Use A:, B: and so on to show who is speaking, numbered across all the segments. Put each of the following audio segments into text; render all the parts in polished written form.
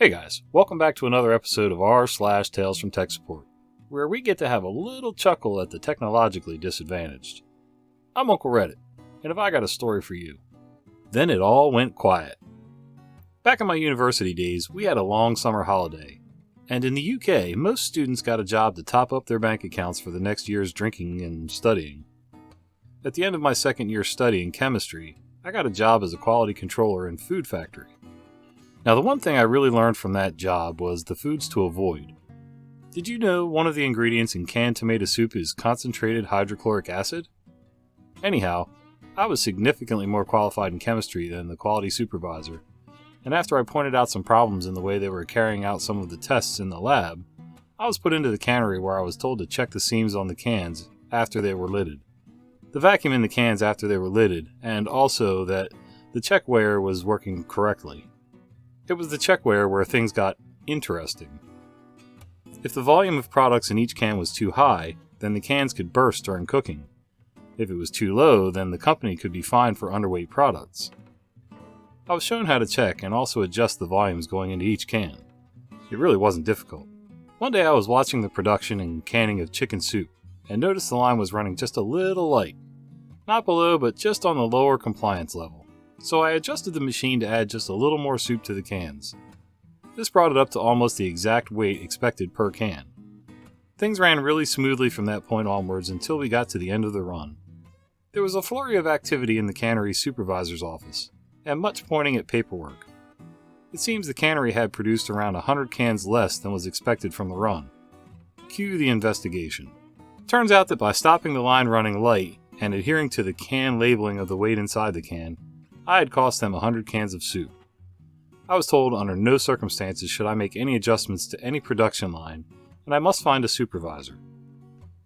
A: Hey guys, welcome back to another episode of r/Tales from Tech Support, where we get to have a little chuckle at the technologically disadvantaged. I'm Uncle Reddit, and if I got a story for you. Then it all went quiet. Back in my university days, we had a long summer holiday, and in the UK, most students got a job to top up their bank accounts for the next year's drinking and studying. At the end of my second year studying chemistry, I got a job as a quality controller in a food factory. Now, the one thing I really learned from that job was the foods to avoid. Did you know one of the ingredients in canned tomato soup is concentrated hydrochloric acid? Anyhow, I was significantly more qualified in chemistry than the quality supervisor, and after I pointed out some problems in the way they were carrying out some of the tests in the lab, I was put into the cannery where I was told to check the seams on the cans after they were lidded, the vacuum in the cans after they were lidded, and also that the checkweigher was working correctly. It was the checkweigher where things got interesting. If the volume of products in each can was too high, then the cans could burst during cooking. If it was too low, then the company could be fined for underweight products. I was shown how to check and also adjust the volumes going into each can. It really wasn't difficult. One day I was watching the production and canning of chicken soup and noticed the line was running just a little light. Not below, but just on the lower compliance level. So I adjusted the machine to add just a little more soup to the cans. This brought it up to almost the exact weight expected per can. Things ran really smoothly from that point onwards until we got to the end of the run. There was a flurry of activity in the cannery supervisor's office, and much pointing at paperwork. It seems the cannery had produced around 100 cans less than was expected from the run. Cue the investigation. Turns out that by stopping the line running light and adhering to the can labeling of the weight inside the can, I had cost them 100 cans of soup. I was told under no circumstances should I make any adjustments to any production line, and I must find a supervisor.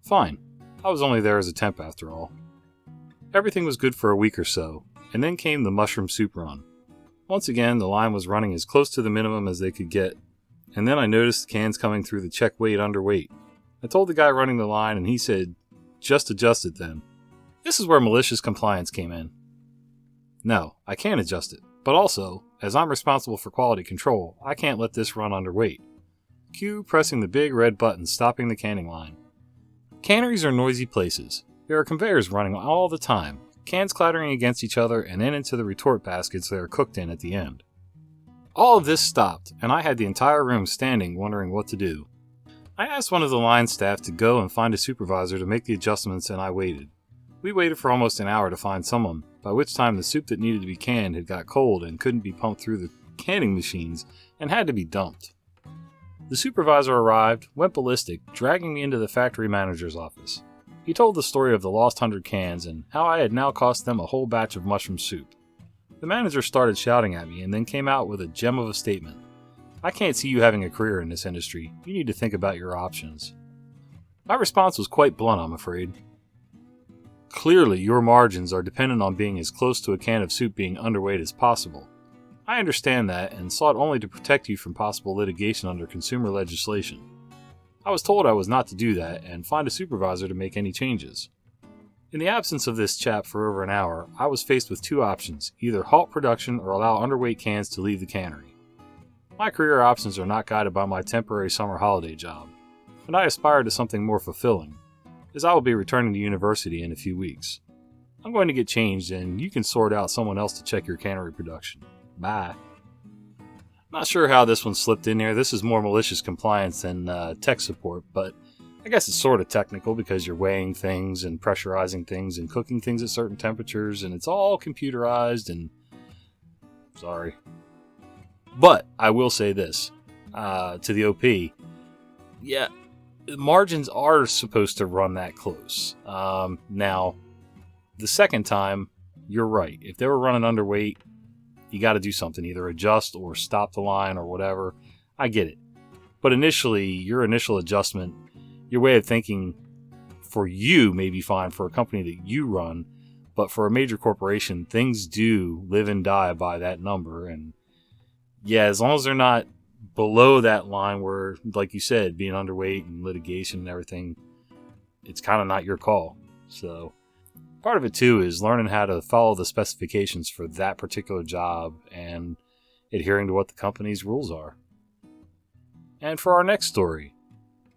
A: Fine, I was only there as a temp after all. Everything was good for a week or so, and then came the mushroom soup run. Once again, the line was running as close to the minimum as they could get, and then I noticed the cans coming through the check weight underweight. I told the guy running the line, and he said, "Just adjust it then." This is where malicious compliance came in. No, I can't adjust it, but also, as I'm responsible for quality control, I can't let this run underweight. Cue pressing the big red button stopping the canning line. Canneries are noisy places. There are conveyors running all the time, cans clattering against each other and then into the retort baskets they are cooked in at the end. All of this stopped, and I had the entire room standing wondering what to do. I asked one of the line staff to go and find a supervisor to make the adjustments, and I waited. We waited for almost an hour to find someone, by which time the soup that needed to be canned had got cold and couldn't be pumped through the canning machines and had to be dumped. The supervisor arrived, went ballistic, dragging me into the factory manager's office. He told the story of the lost 100 cans and how I had now cost them a whole batch of mushroom soup. The manager started shouting at me and then came out with a gem of a statement. "I can't see you having a career in this industry. You need to think about your options." My response was quite blunt, I'm afraid. Clearly, your margins are dependent on being as close to a can of soup being underweight as possible. I understand that and sought only to protect you from possible litigation under consumer legislation. I was told I was not to do that and find a supervisor to make any changes. In the absence of this chap for over an hour, I was faced with two options, either halt production or allow underweight cans to leave the cannery. My career options are not guided by my temporary summer holiday job, and I aspire to something more fulfilling, as I will be returning to university in a few weeks. I'm going to get changed and you can sort out someone else to check your cannery production. Bye. Not sure how this one slipped in here. This is more malicious compliance than tech support, but I guess it's sort of technical because you're weighing things and pressurizing things and cooking things at certain temperatures, and it's all computerized and... Sorry. But I will say this to the OP. Yeah, margins are supposed to run that close. Now, the second time, you're right. If they were running underweight, you got to do something, either adjust or stop the line or whatever. I get it. But initially, your initial adjustment, your way of thinking for you may be fine for a company that you run, but for a major corporation, things do live and die by that number. And yeah, as long as they're not below that line where, like you said, being underweight and litigation and everything, it's kind of not your call. So part of it too is learning how to follow the specifications for that particular job and adhering to what the company's rules are. And for our next story,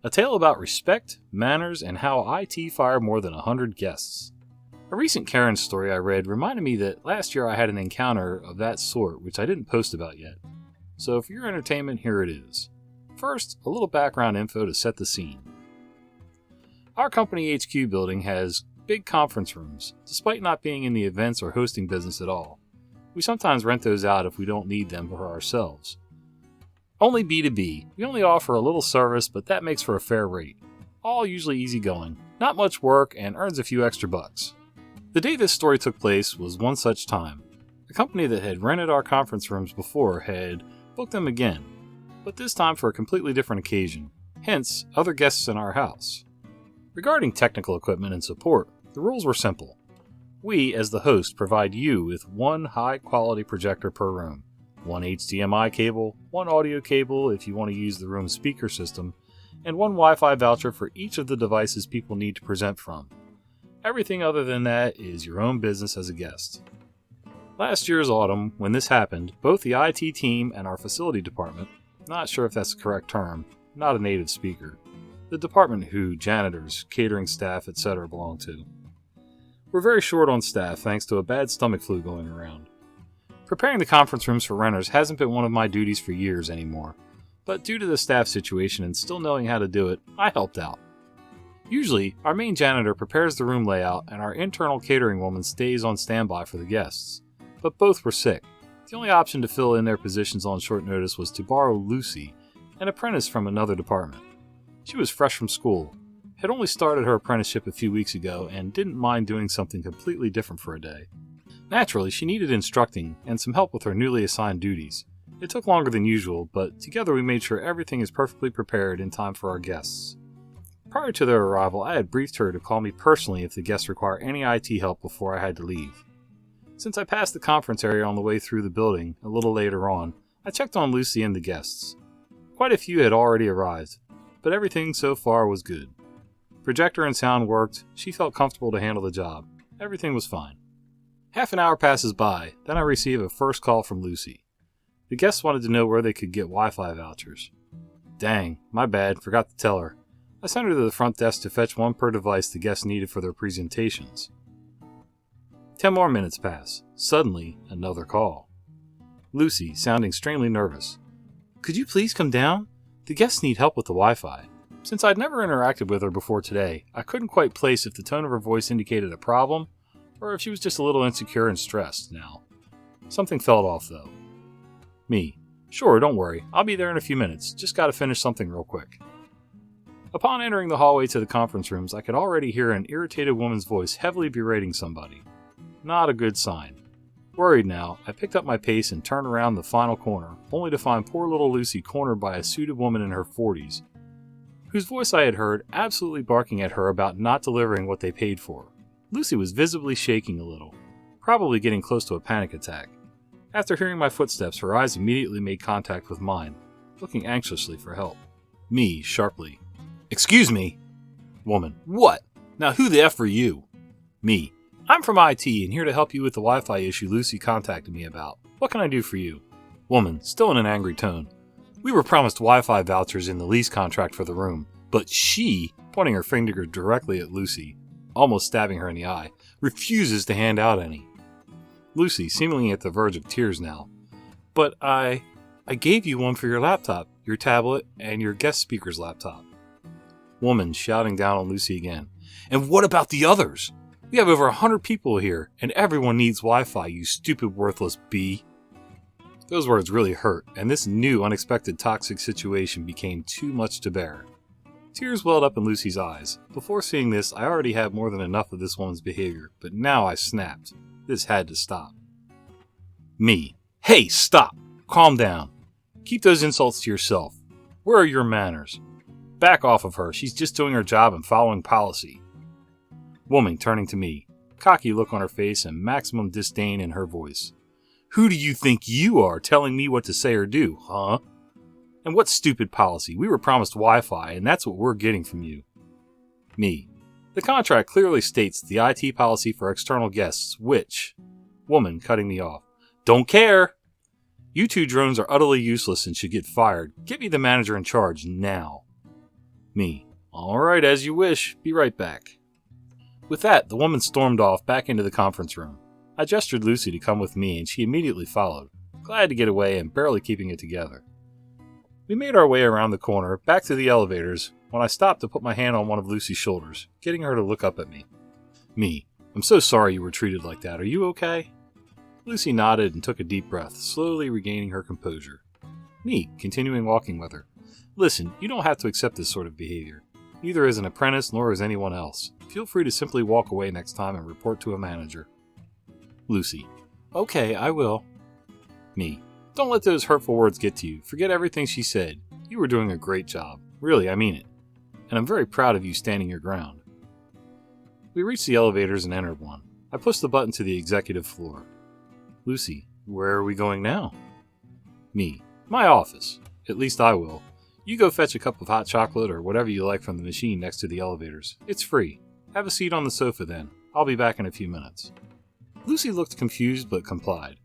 A: a tale about respect, manners, and how IT fired more than 100 guests. A recent Karen story I read reminded me that last year I had an encounter of that sort which I didn't post about yet. So for your entertainment, here it is. First, a little background info to set the scene. Our company HQ building has big conference rooms, despite not being in the events or hosting business at all. We sometimes rent those out if we don't need them for ourselves. Only B2B. We only offer a little service, but that makes for a fair rate. All usually easygoing, not much work, and earns a few extra bucks. The day this story took place was one such time. The company that had rented our conference rooms before had booked them again, but this time for a completely different occasion, hence other guests in our house. Regarding technical equipment and support, the rules were simple. We, as the host, provide you with one high-quality projector per room, one HDMI cable, one audio cable if you want to use the room's speaker system, and one Wi-Fi voucher for each of the devices people need to present from. Everything other than that is your own business as a guest. Last year's autumn, when this happened, both the IT team and our facility department, not sure if that's the correct term, not a native speaker, the department who janitors, catering staff, etc. belong to, we're very short on staff thanks to a bad stomach flu going around. Preparing the conference rooms for renters hasn't been one of my duties for years anymore, but due to the staff situation and still knowing how to do it, I helped out. Usually, our main janitor prepares the room layout and our internal catering woman stays on standby for the guests, but both were sick. The only option to fill in their positions on short notice was to borrow Lucy, an apprentice from another department. She was fresh from school, had only started her apprenticeship a few weeks ago, and didn't mind doing something completely different for a day. Naturally, she needed instructing and some help with her newly assigned duties. It took longer than usual, but together we made sure everything is perfectly prepared in time for our guests. Prior to their arrival, I had briefed her to call me personally if the guests require any IT help before I had to leave. Since I passed the conference area on the way through the building a little later on, I checked on Lucy and the guests. Quite a few had already arrived, but everything so far was good. Projector and sound worked, she felt comfortable to handle the job. Everything was fine. Half an hour passes by, then I receive a first call from Lucy. The guests wanted to know where they could get Wi-Fi vouchers. Dang, my bad, forgot to tell her. I sent her to the front desk to fetch one per device the guests needed for their presentations. 10 more minutes pass. Suddenly, another call. Lucy, sounding extremely nervous. Could you please come down? The guests need help with the Wi-Fi. Since I'd never interacted with her before today, I couldn't quite place if the tone of her voice indicated a problem, or if she was just a little insecure and stressed now. Something felt off, though. Me. Sure, don't worry. I'll be there in a few minutes. Just gotta finish something real quick. Upon entering the hallway to the conference rooms, I could already hear an irritated woman's voice heavily berating somebody. Not a good sign. Worried now, I picked up my pace and turned around the final corner, only to find poor little Lucy cornered by a suited woman in her 40s, whose voice I had heard absolutely barking at her about not delivering what they paid for. Lucy was visibly shaking a little, probably getting close to a panic attack. After hearing my footsteps, her eyes immediately made contact with mine, looking anxiously for help. Me, sharply. Excuse me! Woman. What? Now who the F are you? Me. I'm from IT and here to help you with the Wi-Fi issue Lucy contacted me about. What can I do for you? Woman, still in an angry tone. We were promised Wi-Fi vouchers in the lease contract for the room, but she, pointing her finger directly at Lucy, almost stabbing her in the eye, refuses to hand out any. Lucy, seemingly at the verge of tears now. But I gave you one for your laptop, your tablet, and your guest speaker's laptop. Woman, shouting down on Lucy again. And what about the others? We have over 100 people here, and everyone needs Wi-Fi, you stupid worthless bee. Those words really hurt, and this new unexpected toxic situation became too much to bear. Tears welled up in Lucy's eyes. Before seeing this, I already had more than enough of this woman's behavior, but now I snapped. This had to stop. Me. Hey, stop! Calm down. Keep those insults to yourself. Where are your manners? Back off of her, she's just doing her job and following policy. Woman turning to me, cocky look on her face and maximum disdain in her voice. Who do you think you are telling me what to say or do, huh? And what stupid policy? We were promised Wi-Fi and that's what we're getting from you. Me. The contract clearly states the IT policy for external guests, which... Woman cutting me off. Don't care! You two drones are utterly useless and should get fired. Get me the manager in charge now. Me. Alright, as you wish. Be right back. With that, the woman stormed off back into the conference room. I gestured Lucy to come with me and she immediately followed, glad to get away and barely keeping it together. We made our way around the corner, back to the elevators, when I stopped to put my hand on one of Lucy's shoulders, getting her to look up at me. Me. I'm so sorry you were treated like that. Are you okay? Lucy nodded and took a deep breath, slowly regaining her composure. Me, continuing walking with her. Listen, you don't have to accept this sort of behavior. Neither as an apprentice nor as anyone else. Feel free to simply walk away next time and report to a manager. Lucy. Okay, I will. Me. Don't let those hurtful words get to you. Forget everything she said. You were doing a great job. Really, I mean it. And I'm very proud of you standing your ground. We reached the elevators and entered one. I pushed the button to the executive floor. Lucy, where are we going now? Me. My office. At least I will. You go fetch a cup of hot chocolate or whatever you like from the machine next to the elevators. It's free. Have a seat on the sofa then. I'll be back in a few minutes. Lucy looked confused but complied.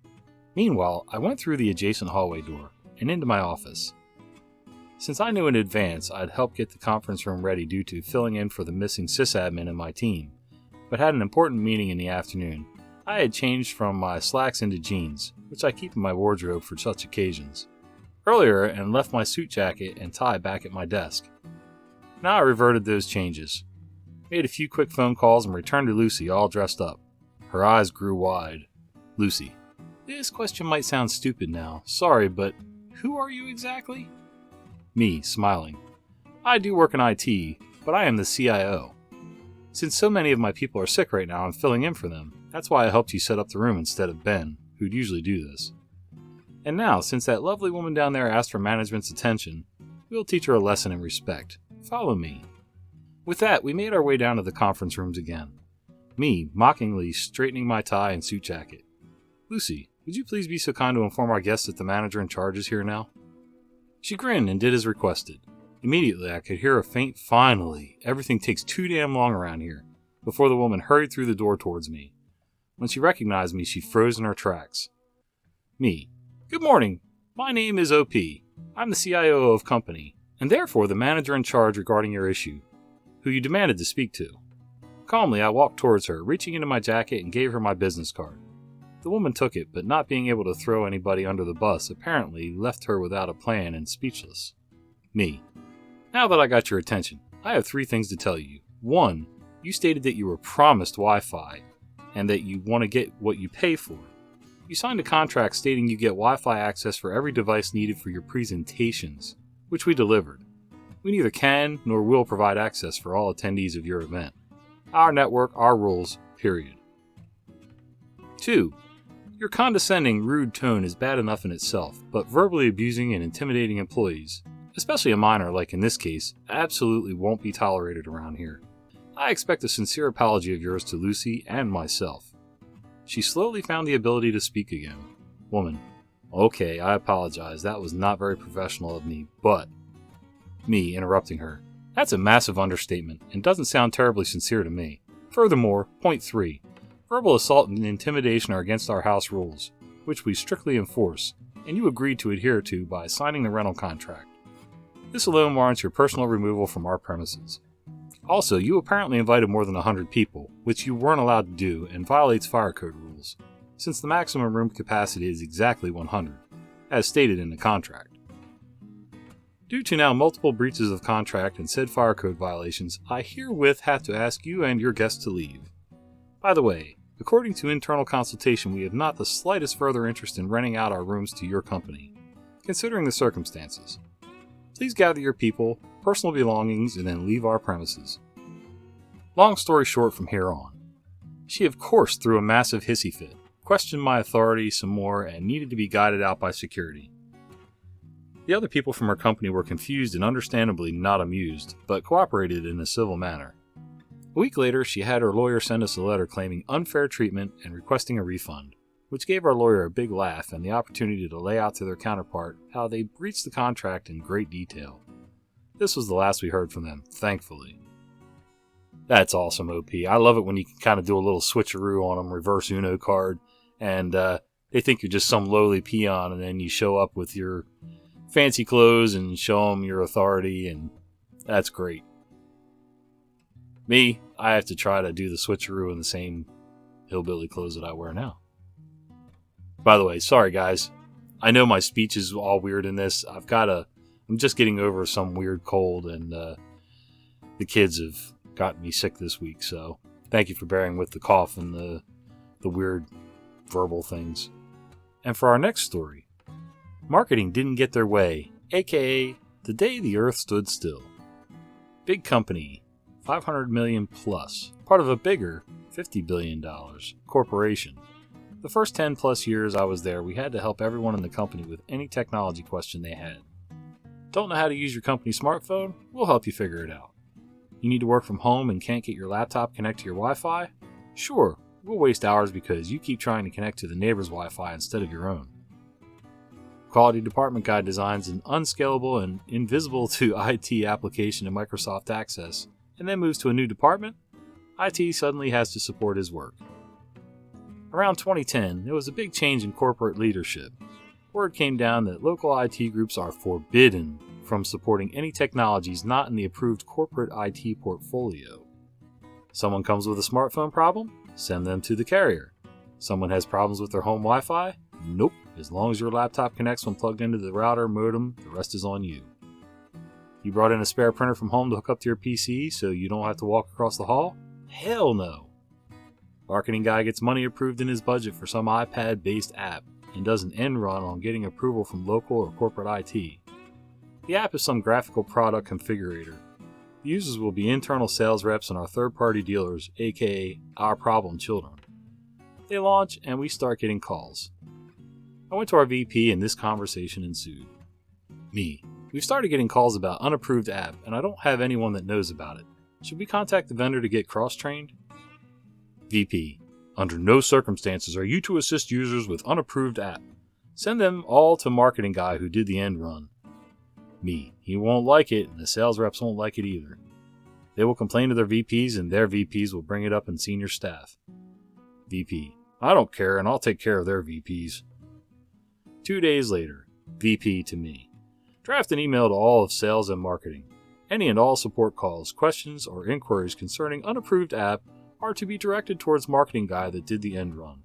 A: Meanwhile, I went through the adjacent hallway door and into my office. Since I knew in advance I'd help get the conference room ready due to filling in for the missing sysadmin in my team, but had an important meeting in the afternoon, I had changed from my slacks into jeans, which I keep in my wardrobe for such occasions, earlier and left my suit jacket and tie back at my desk. Now I reverted those changes, made a few quick phone calls and returned to Lucy all dressed up. Her eyes grew wide. Lucy. This question might sound stupid now. Sorry, but who are you exactly? Me, smiling. I do work in IT, but I am the CIO. Since so many of my people are sick right now, I'm filling in for them. That's why I helped you set up the room instead of Ben, who'd usually do this. And now, since that lovely woman down there asked for management's attention, we'll teach her a lesson in respect. Follow me. With that, we made our way down to the conference rooms again. Me, mockingly straightening my tie and suit jacket. Lucy, would you please be so kind to inform our guests that the manager in charge is here now? She grinned and did as requested. Immediately, I could hear a faint finally. Everything takes too damn long around here, before the woman hurried through the door towards me. When she recognized me, she froze in her tracks. Me. Good morning. My name is OP. I'm the CIO of company, and therefore the manager in charge regarding your issue, who you demanded to speak to. Calmly, I walked towards her, reaching into my jacket and gave her my business card. The woman took it, but not being able to throw anybody under the bus apparently left her without a plan and speechless. Me. Now that I got your attention, I have 3 things to tell you. 1, you stated that you were promised Wi-Fi, and that you want to get what you pay for. You signed a contract stating you get Wi-Fi access for every device needed for your presentations, which we delivered. We neither can nor will provide access for all attendees of your event. Our network, our rules, period. 2, your condescending, rude tone is bad enough in itself, but verbally abusing and intimidating employees, especially a minor like in this case, absolutely won't be tolerated around here. I expect a sincere apology of yours to Lucy and myself. She slowly found the ability to speak again. Woman. Okay, I apologize. That was not very professional of me, but... Me, interrupting her. That's a massive understatement, and doesn't sound terribly sincere to me. Furthermore, point 3. Verbal assault and intimidation are against our house rules, which we strictly enforce, and you agreed to adhere to by signing the rental contract. This alone warrants your personal removal from our premises. Also, you apparently invited more than 100 people, which you weren't allowed to do and violates fire code rules, since the maximum room capacity is exactly 100, as stated in the contract. Due to now multiple breaches of contract and said fire code violations, I herewith have to ask you and your guests to leave. By the way, according to internal consultation, we have not the slightest further interest in renting out our rooms to your company, considering the circumstances. Please gather your people, personal belongings, and then leave our premises. Long story short from here on. She of course threw a massive hissy fit, questioned my authority some more, and needed to be guided out by security. The other people from her company were confused and understandably not amused, but cooperated in a civil manner. A week later, she had her lawyer send us a letter claiming unfair treatment and requesting a refund, which gave our lawyer a big laugh and the opportunity to lay out to their counterpart how they breached the contract in great detail. This was the last we heard from them, thankfully. That's awesome, OP. I love it when you can kind of do a little switcheroo on them, reverse Uno card, and they think you're just some lowly peon, and then you show up with your fancy clothes and show them your authority, and that's great. Me, I have to try to do the switcheroo in the same hillbilly clothes that I wear now. By the way, sorry guys. I know my speech is all weird in this. I'm just getting over some weird cold, and the kids have gotten me sick this week, so thank you for bearing with the cough and the weird verbal things. And for our next story, marketing didn't get their way, aka the day the earth stood still. Big company, 500 million plus, part of a bigger $50 billion corporation. The first 10 plus years I was there, we had to help everyone in the company with any technology question they had. Don't know how to use your company smartphone? We'll help you figure it out. You need to work from home and can't get your laptop connected to your Wi-Fi? Sure, we'll waste hours because you keep trying to connect to the neighbor's Wi-Fi instead of your own. Quality department guy designs an unscalable and invisible to IT application in Microsoft Access, and then moves to a new department. IT suddenly has to support his work. Around 2010, there was a big change in corporate leadership. Word came down that local IT groups are forbidden from supporting any technologies not in the approved corporate IT portfolio. Someone comes with a smartphone problem? Send them to the carrier. Someone has problems with their home Wi-Fi? Nope. As long as your laptop connects when plugged into the router modem, the rest is on you. You brought in a spare printer from home to hook up to your PC so you don't have to walk across the hall? Hell no. Marketing guy gets money approved in his budget for some iPad-based app and does an end run on getting approval from local or corporate IT. The app is some graphical product configurator. The users will be internal sales reps and our third-party dealers, aka our problem children. They launch and we start getting calls. I went to our VP and this conversation ensued. Me. We've started getting calls about unapproved app and I don't have anyone that knows about it. Should we contact the vendor to get cross-trained? VP. Under no circumstances are you to assist users with unapproved app. Send them all to marketing guy who did the end run. Me. He won't like it and the sales reps won't like it either. They will complain to their VPs and their VPs will bring it up in senior staff. VP. I don't care and I'll take care of their VPs. 2 days later, VP to me. Draft an email to all of sales and marketing. Any and all support calls, questions, or inquiries concerning unapproved app are to be directed towards marketing guy that did the end run.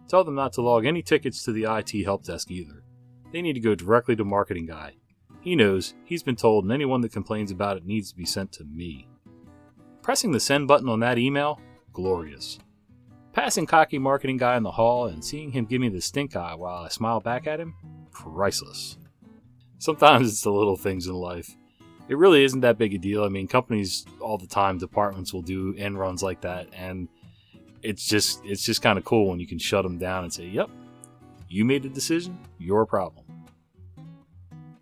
A: Tell them not to log any tickets to the IT help desk either. They need to go directly to marketing guy. He knows, he's been told, and anyone that complains about it needs to be sent to me. Pressing the send button on that email? Glorious. Passing cocky marketing guy in the hall and seeing him give me the stink eye while I smile back at him? Priceless. Sometimes it's the little things in life. It really isn't that big a deal. I mean, companies all the time, departments will do end runs like that, and it's just kind of cool when you can shut them down and say, yep, you made the decision, your problem.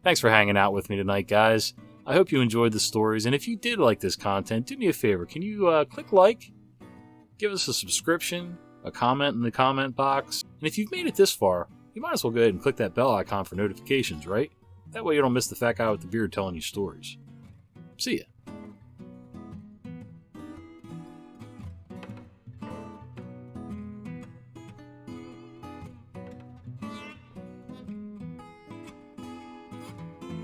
A: Thanks for hanging out with me tonight, guys. I hope you enjoyed the stories, and if you did like this content, do me a favor. Can you click like, give us a subscription, a comment in the comment box, and if you've made it this far, you might as well go ahead and click that bell icon for notifications, right? That way you don't miss the fat guy with the beard telling you stories. See ya.